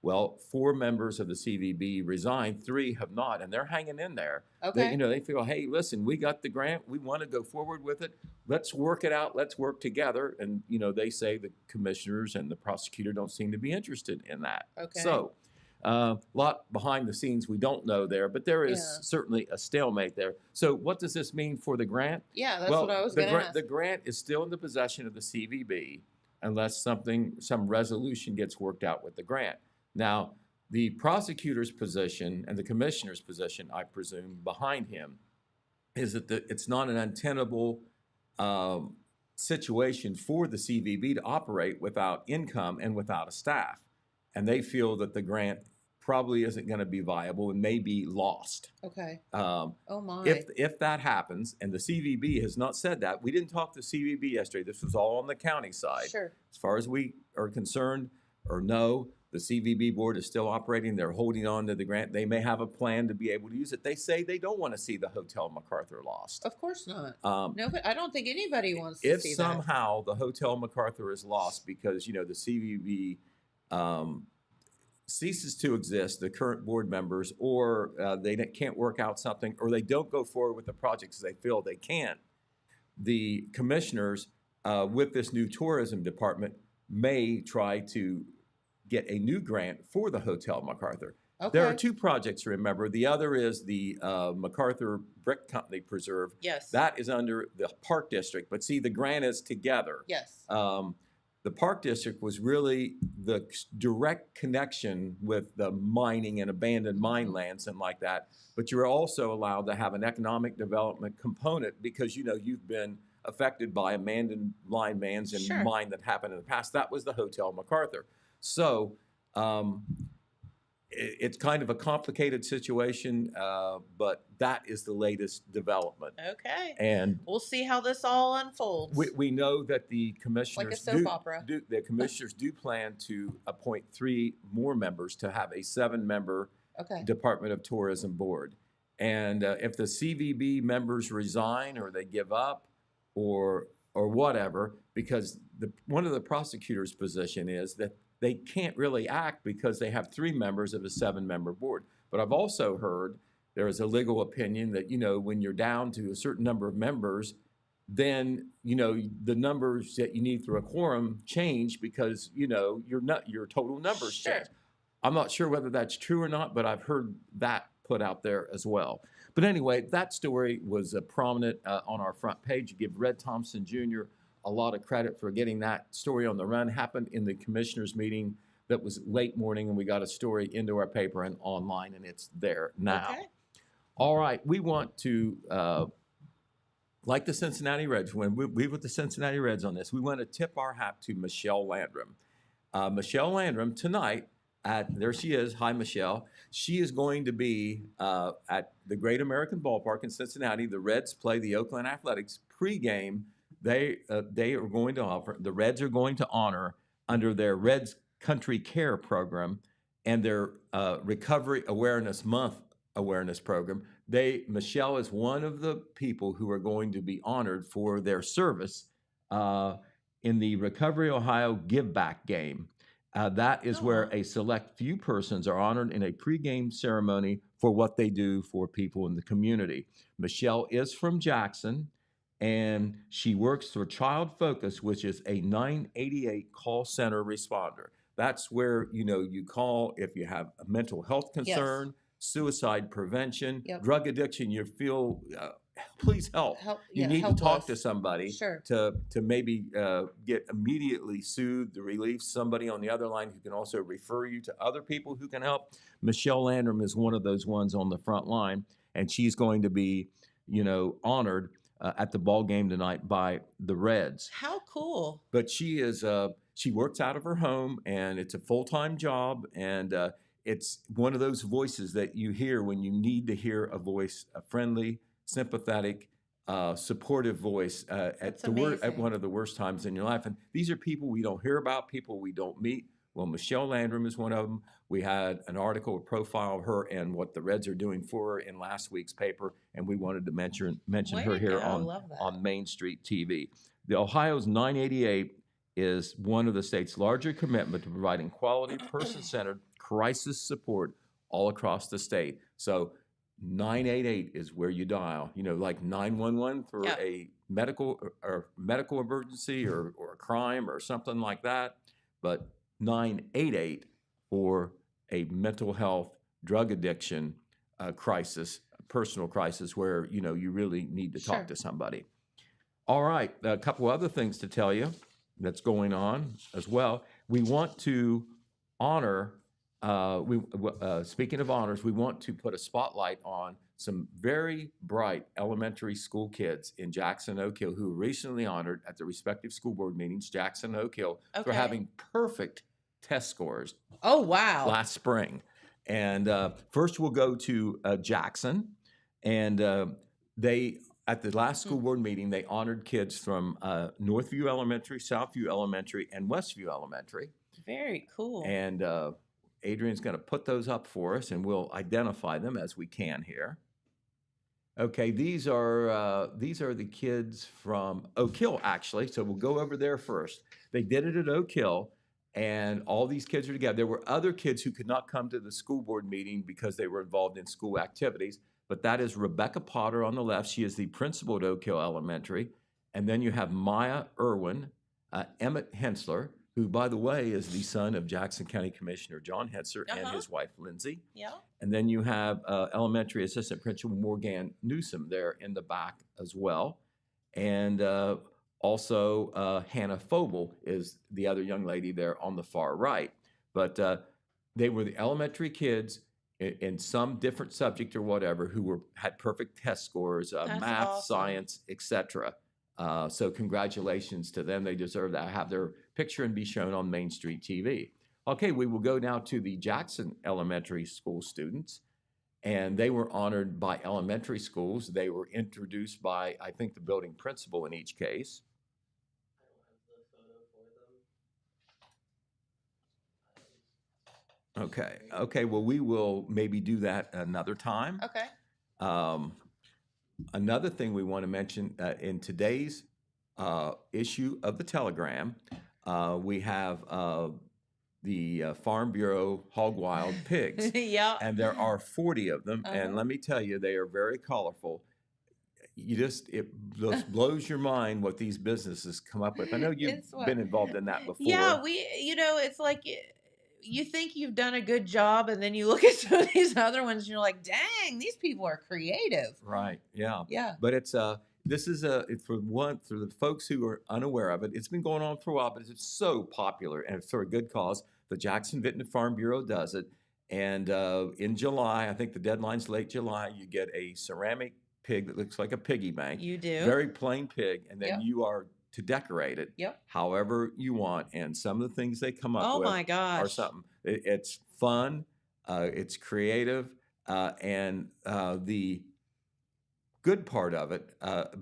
Well, 4 members of the CVB resigned, 3 have not, and they're hanging in there. Okay. They feel, hey, listen, we got the grant, we want to go forward with it. Let's work it out. Let's work together. And they say the commissioners and the prosecutor don't seem to be interested in that. Okay. So, a lot behind the scenes we don't know there, but there is certainly a stalemate there. So what does this mean for the grant? Yeah, that's what I was going to ask. The grant is still in the possession of the CVB unless some resolution gets worked out with the grant. Now, the prosecutor's position and the commissioner's position, I presume, behind him is that it's not an untenable situation for the CVB to operate without income and without a staff. And they feel that the grant probably isn't going to be viable and may be lost. Okay. Oh my. If that happens, and the CVB has not said that, we didn't talk to CVB yesterday. This was all on the county side. Sure. As far as we are concerned or know, the CVB board is still operating. They're holding on to the grant. They may have a plan to be able to use it. They say they don't want to see the Hotel MacArthur lost. Of course not. No, but I don't think anybody wants to see that. If somehow the Hotel MacArthur is lost because, the CVB ceases to exist, the current board members, or they can't work out something, or they don't go forward with the project because they feel they can't, the commissioners with this new tourism department may try to get a new grant for the Hotel MacArthur. Okay. There are 2 projects, remember. The other is the MacArthur Brick Company Preserve. Yes. That is under the Park District. But see, the grant is together. Yes. The the park district was really the direct connection with the mining and abandoned mine lands and like that. But you're also allowed to have an economic development component because, you know, you've been affected by abandoned mine lands and Sure. mine that happened in the past. That was the Hotel MacArthur. So it's kind of a complicated situation, but that is the latest development. Okay. And We'll see how this all unfolds. we know that the commissioners soap opera. the commissioners do plan to appoint 3 more members to have a 7-member Okay. Department of Tourism board. And if the CVB members resign or they give up or whatever, because one of the prosecutors' position is that they can't really act because they have 3 members of a 7-member board. But I've also heard there is a legal opinion that, you know, when you're down to a certain number of members, then, you know, the numbers that you need through a quorum change because, you know, your total numbers Sure. change. I'm not sure whether that's true or not, but I've heard that put out there as well. But anyway, that story was prominent on our front page. You give Red Thompson Jr. a lot of credit for getting that story on the run. Happened in the commissioners meeting that was late morning, and we got a story into our paper and online, and it's there now. Okay. All right, we want to, like the Cincinnati Reds, when we with the Cincinnati Reds on this, we want to tip our hat to Michelle Landrum. Michelle Landrum tonight, there she is. Hi, Michelle. She is going to be at the Great American Ballpark in Cincinnati. The Reds play the Oakland Athletics pregame. They are going to offer, the Reds are going to honor under their Reds Country Care program and their Recovery Awareness Month awareness program. Michelle is one of the people who are going to be honored for their service in the Recovery Ohio Give Back game. That is where a select few persons are honored in a pregame ceremony for what they do for people in the community. Michelle is from Jackson, and she works for Child Focus, which is a 988 call center responder. That's where, you know, you call if you have a mental health concern, suicide prevention, drug addiction, you feel, please help. You need to talk to somebody to maybe get immediately soothed, to relieve somebody on the other line who can also refer you to other people who can help. Michelle Landrum is one of those ones on the front line, and she's going to be, you know, honored at the ball game tonight by the Reds. How cool. But she is, she works out of her home, and it's a full-time job, and it's one of those voices that you hear when you need to hear a voice, a friendly, sympathetic, supportive voice at one of the worst times in your life. And these are people we don't hear about, people we don't meet. Well, Michelle Landrum is one of them. We had an article, a profile of her and what the Reds are doing for her in last week's paper, and we wanted to mention her here on Main Street TV. The Ohio's 988 is one of the state's larger commitment to providing quality, person-centered crisis support all across the state. So 988 is where you dial, you know, like 911 for a medical emergency or a crime or something like that, but 988 for a mental health, drug addiction crisis, personal crisis where, you know, you really need to talk to somebody. All right, a couple other things to tell you that's going on as well. We want to honor, speaking of honors, we want to put a spotlight on some very bright elementary school kids in Jackson, Oak Hill who were recently honored at the respective school board meetings, Jackson, Oak Hill, for having perfect test scores. Oh, wow. Last spring. And first we'll go to Jackson, and they, at the last school board meeting, they honored kids from Northview Elementary, Southview Elementary, and Westview Elementary. Very cool. And Adrian's going to put those up for us, and we'll identify them as we can here. Okay, these are the kids from Oak Hill, actually. So we'll go over there first. They did it at Oak Hill, and all these kids are together. There were other kids who could not come to the school board meeting because they were involved in school activities, but that is Rebecca Potter on the left. She is the principal at Oak Hill Elementary. And then you have Maya Irwin, Emmett Hensler, who, by the way, is the son of Jackson County Commissioner John Hensler and his wife, Lindsay. Yeah. And then you have elementary assistant principal Morgan Newsom there in the back as well. And Also, Hannah Phobel is the other young lady there on the far right. But they were the elementary kids in some different subject or whatever who had perfect test scores, That's math, awesome. science, etc. So congratulations to them. They deserve that. Have their picture and be shown on Main Street TV. Okay, we will go now to the Jackson Elementary School students. And they were honored by elementary schools. They were introduced by, I think, the building principal in each case. Okay. Well, we will maybe do that another time. Okay. Another thing we want to mention in today's issue of the Telegram, we have the Farm Bureau Hog Wild pigs. Yeah. And there are 40 of them. And Uh-huh. let me tell you, they are very colorful. It just blows your mind what these businesses come up with. I know you've It's what- been involved in that before. Yeah, it's like you think you've done a good job, and then you look at some of these other ones, and you're like, dang, these people are creative. Right. Yeah. Yeah. But it's it's for the folks who are unaware of it. It's been going on for a while, but it's so popular and it's for a good cause. The Jackson Vinton Farm Bureau does it, and in July, I think the deadline's late July. You get a ceramic pig that looks like a piggy bank. You do. Very plain pig, and then Yep. you are to decorate it. Yep. However you want, and some of the things they come up Oh with my gosh. are something. It's fun, it's creative, and the good part of it,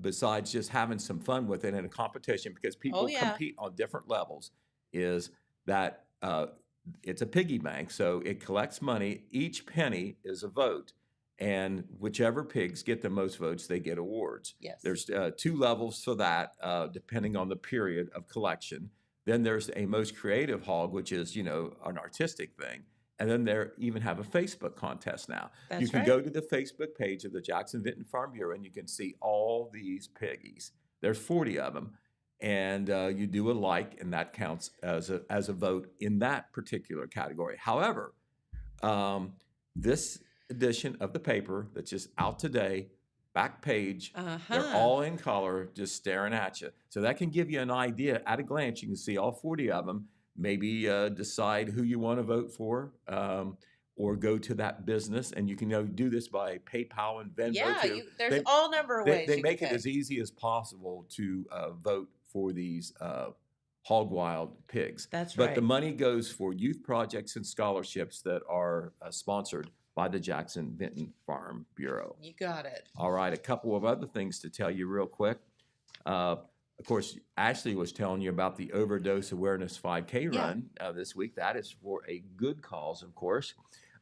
besides just having some fun with it in a competition, because people yeah. compete on different levels, is that it's a piggy bank, so it collects money. Each penny is a vote, and whichever pigs get the most votes, they get awards. Yes. There's 2 levels for that, depending on the period of collection. Then there's a most creative hog, which is, an artistic thing. And then they even have a Facebook contest now. That's you can right. go to the Facebook page of the Jackson Vinton Farm Bureau, and you can see all these piggies. There's 40 of them. And you do a like, and that counts as a vote in that particular category. However, this edition of the paper that's just out today, back page, they're all in color, just staring at you. So that can give you an idea. At a glance, you can see all 40 of them. Maybe decide who you want to vote for, or go to that business. And you can do this by PayPal and Venmo Yeah, too. there's all number of ways. They you make can it pay. as easy as possible to vote for these hog wild pigs. That's But right. the money goes for youth projects and scholarships that are sponsored by the Jackson Vinton Farm Bureau. You got it. All right, a couple of other things to tell you real quick. Of course, Ashley was telling you about the Overdose Awareness 5K Yeah. run this week. That is for a good cause, of course.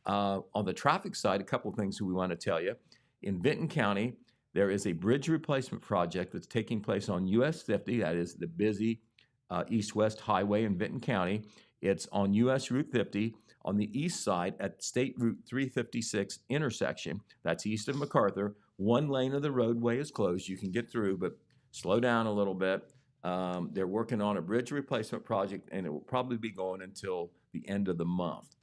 On the traffic side, a couple of things we want to tell you. In Vinton County, there is a bridge replacement project that's taking place on US 50. That is the busy east-west highway in Vinton County. It's on US Route 50 on the east side at State Route 356 intersection. That's east of MacArthur. One lane of the roadway is closed. You can get through, but slow down a little bit. They're working on a bridge replacement project, and it will probably be going until the end of the month.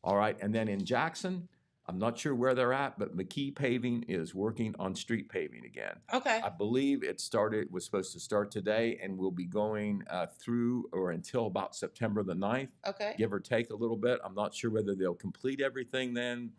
All right, and then in Jackson, I'm not sure where they're at, but McKee Paving is working on street paving again. Okay. I believe was supposed to start today, and will be going through or until about September the 9th, Okay. give or take a little bit. I'm not sure whether they'll complete everything then.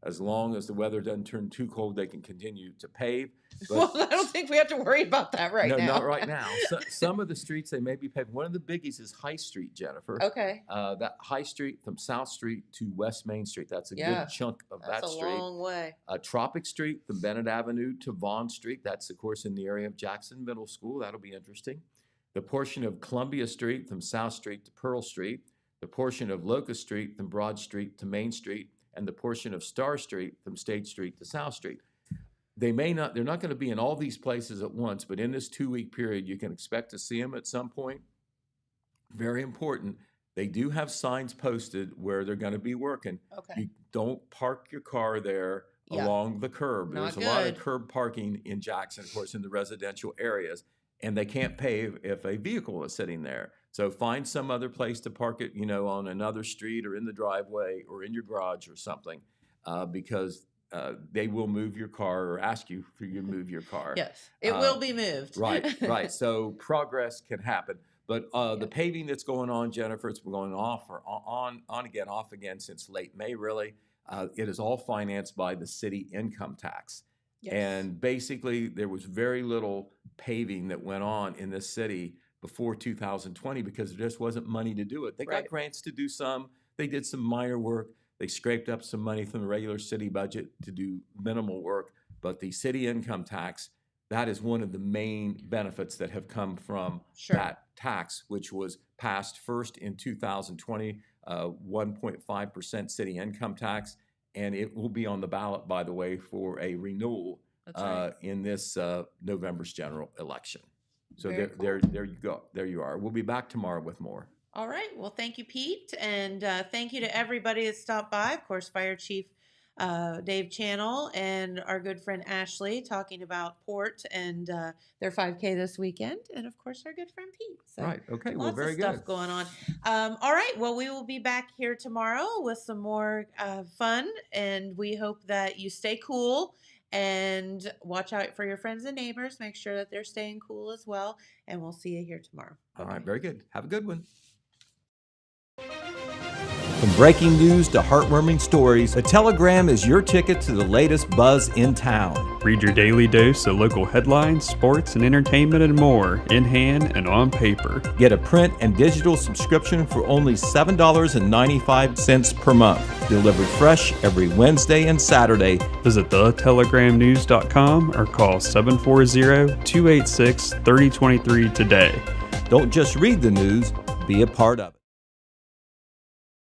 As long as the weather doesn't turn too cold, they can continue to pave. But Well, I don't think we have to worry about that right no, now. not right now. Some of the streets they may be paved. One of the biggies is High Street, Jennifer. Okay. That High Street from South Street to West Main Street. That's a Yeah. good chunk of That's that a street. long way. Tropic Street from Bennett Avenue to Vaughn Street. That's, of course, in the area of Jackson Middle School. That'll be interesting. The portion of Columbia Street from South Street to Pearl Street. The portion of Locust Street from Broad Street to Main Street. And the portion of Star Street from State Street to South Street. They're not going to be in all these places at once, but in this 2-week period, you can expect to see them at some point. Very important. They do have signs posted where they're going to be working. Okay. You don't park your car there Yeah. along the curb. Not There's a lot of good. curb parking in Jackson, of course, in the residential areas, and they can't pave if a vehicle is sitting there. So find some other place to park it, on another street or in the driveway or in your garage or something, because they will move your car or ask you for you to move your car. Yes, it will be moved. Right. So progress can happen. But the Yes. paving that's going on, Jennifer, it's been going on again, off again since late May, really. It is all financed by the city income tax. Yes. And basically, there was very little paving that went on in this city before 2020 because there just wasn't money to do it. They Right. got grants to do some. They did some minor work. They scraped up some money from the regular city budget to do minimal work. But the city income tax, that is one of the main benefits that have come from Sure. that tax, which was passed first in 2020, 1.5% city income tax. And it will be on the ballot, by the way, for a renewal That's right. in this November's general election. So Very there you go. There you are. We'll be back tomorrow with more. All right. Well, thank you, Pete. And thank you to everybody that stopped by. Of course, Fire Chief Dave Channell and our good friend Ashley talking about Port and their 5K this weekend. And of course, our good friend Pete. So Right. Okay. Well, lots very of stuff good. going on. All right. Well, we will be back here tomorrow with some more fun. And we hope that you stay cool and watch out for your friends and neighbors. Make sure that they're staying cool as well. And we'll see you here tomorrow. All right. Very good. Have a good one. From breaking news to heartwarming stories, the Telegram is your ticket to the latest buzz in town. Read your daily dose of local headlines, sports, and entertainment and more in hand and on paper. Get a print and digital subscription for only $7.95 per month. Delivered fresh every Wednesday and Saturday. Visit thetelegramnews.com or call 740-286-3023 today. Don't just read the news, be a part of it.